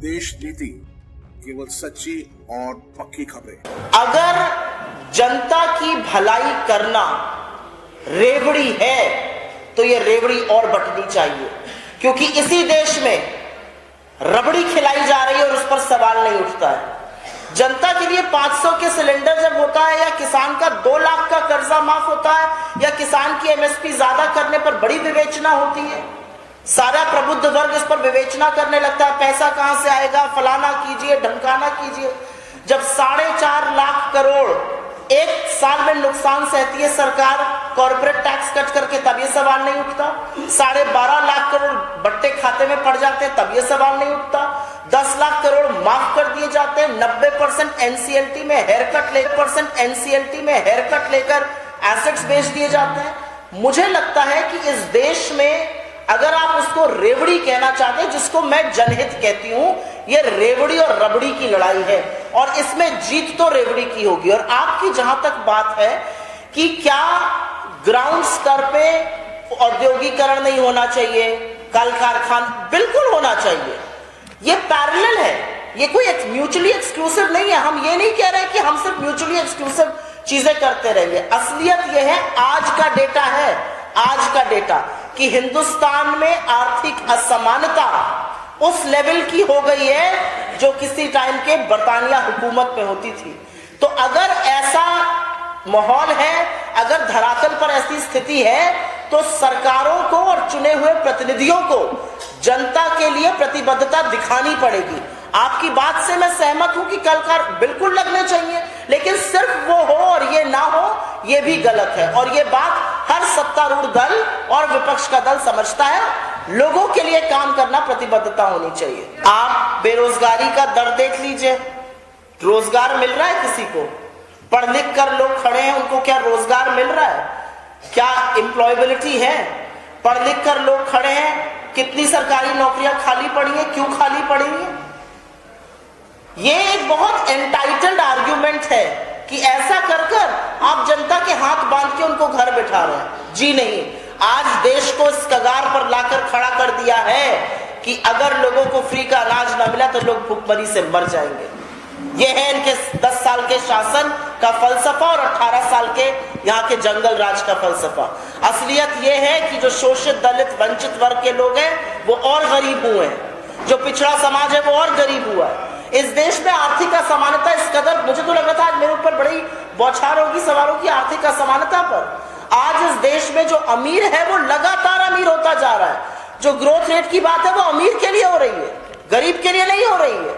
देश नीति केवल सच्ची और पक्की खबरें। अगर जनता की भलाई करना रेवड़ी है तो ये रेवड़ी और बंटनी चाहिए, क्योंकि इसी देश में रबड़ी खिलाई जा रही है और उस पर सवाल नहीं उठता है। जनता के लिए 500 के सिलेंडर जब होता है, या किसान का 2 लाख का कर्जा माफ होता है, या किसान की एमएसपी ज्यादा करने पर बड़ी विवेचना होती है, सारा प्रबुद्ध वर्ग इस पर विवेचना करने लगता है, पैसा कहां से आएगा, फलाना कीजिए, ढमकाना कीजिए। जब 4.5 लाख करोड़ एक साल में नुकसान सहती है सरकार कॉर्पोरेट टैक्स कट करके, तब ये सवाल नहीं उठता। 12.5 लाख करोड़ बट्टे खाते में पड़ जाते हैं, तब ये सवाल नहीं उठता। 10 लाख करोड़ माफ कर दिए जाते हैं, 90% एनसीएलटी में हेयर कट लेकर एसेट्स बेच दिए जाते हैं। मुझे लगता है कि इस देश में अगर आप उसको रेवड़ी कहना चाहते हैं, जिसको मैं जनहित कहती हूं, ये रेवड़ी और रबड़ी की लड़ाई है और इसमें जीत तो रेवड़ी की होगी। और आपकी जहां तक बात है कि क्या ग्राउंड स्तर पे औद्योगिकरण नहीं होना चाहिए, कल कारखाना बिल्कुल होना चाहिए, ये पैरेलल है, ये कोई म्यूचुअली एक्सक्लूसिव नहीं है। हम ये नहीं कह रहे कि हम सिर्फ म्यूचुअली एक्सक्लूसिव चीजें करते रहेंगे। असलियत ये है, आज का डेटा है, आज का डेटा कि हिंदुस्तान में आर्थिक असमानता उस लेवल की हो गई है जो किसी टाइम के बरतानिया हुकूमत में होती थी। तो अगर ऐसा माहौल है, अगर धरातल पर ऐसी स्थिति है, तो सरकारों को और चुने हुए प्रतिनिधियों को जनता के लिए प्रतिबद्धता दिखानी पड़ेगी। आपकी बात से मैं सहमत हूं कि कल कार बिल्कुल लगने चाहिए, लेकिन सिर्फ वो हो और ये ना हो, ये भी गलत है। और ये बात हर सत्तारूढ़ दल और विपक्ष का दल समझता है। लोगों के लिए काम करना प्रतिबद्धता होनी चाहिए। आप बेरोजगारी का दर देख लीजिए, रोजगार मिल रहा है किसी को? पढ़ लिख कर लोग खड़े हैं, उनको क्या रोजगार मिल रहा है? क्या एम्प्लॉयबिलिटी है? पढ़ लिख कर लोग खड़े हैं, कितनी सरकारी नौकरियां खाली पड़ी हैं, क्यों खाली पड़ी हैं? ये एक बहुत एंटाइटल्ड आर्ग्यूमेंट है कि ऐसा कर कर आप जनता के हाथ बांध के उनको घर बैठा रहे हैं। जी नहीं, आज देश को इस कगार पर लाकर खड़ा कर दिया है कि अगर लोगों को फ्री का अनाज न मिला तो लोग भूखमरी से मर जाएंगे। ये है इनके 10 साल के शासन का फलसफा और 18 साल के यहाँ के जंगल राज का फलसफा। असलियत ये है कि जो शोषित, दलित, वंचित वर्ग के लोग हैं वो और गरीब हुए हैं, जो पिछड़ा समाज है वो और गरीब हुआ है। इस देश में आर्थिक असमानता इस कदर, मुझे तो लग रहा था आज मेरे ऊपर बड़ी बौछार होगी सवालों की आर्थिक असमानता पर। आज इस देश में जो अमीर है वो लगातार अमीर होता जा रहा है। जो ग्रोथ रेट की बात है वो अमीर के लिए हो रही है, गरीब के लिए नहीं हो रही है,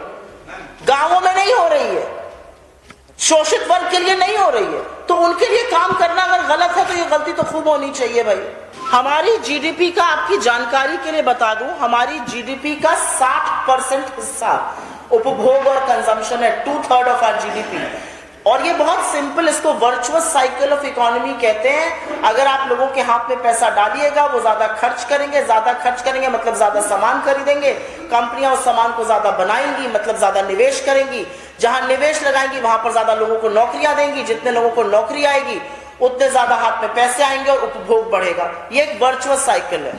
गांवों में नहीं हो रही है, शोषित वर्ग के लिए नहीं हो रही है। तो उनके लिए काम करना अगर गलत है तो ये गलती तो खूब होनी चाहिए भाई। हमारी जीडीपी का, आपकी जानकारी के लिए बता दूं, हमारी जीडीपी का 60% हिस्सा उपभोग और कंजम्पशन है, 2/3 ऑफ आवर जीडीपी। और ये बहुत सिंपल, इसको वर्चुअस साइकिल ऑफ इकोनॉमी कहते हैं। अगर आप लोगों के हाथ में पैसा डालिएगा, वो ज्यादा खर्च करेंगे मतलब ज्यादा सामान खरीदेंगे, कंपनियां उस सामान को ज्यादा बनाएंगी मतलब ज्यादा निवेश करेंगी, जहां निवेश लगाएंगी वहां पर ज्यादा लोगों को नौकरियां देंगी, जितने लोगों को नौकरी आएगी उतने ज्यादा हाथ में पैसे आएंगे और उपभोग बढ़ेगा। ये एक वर्चुअस साइकिल है।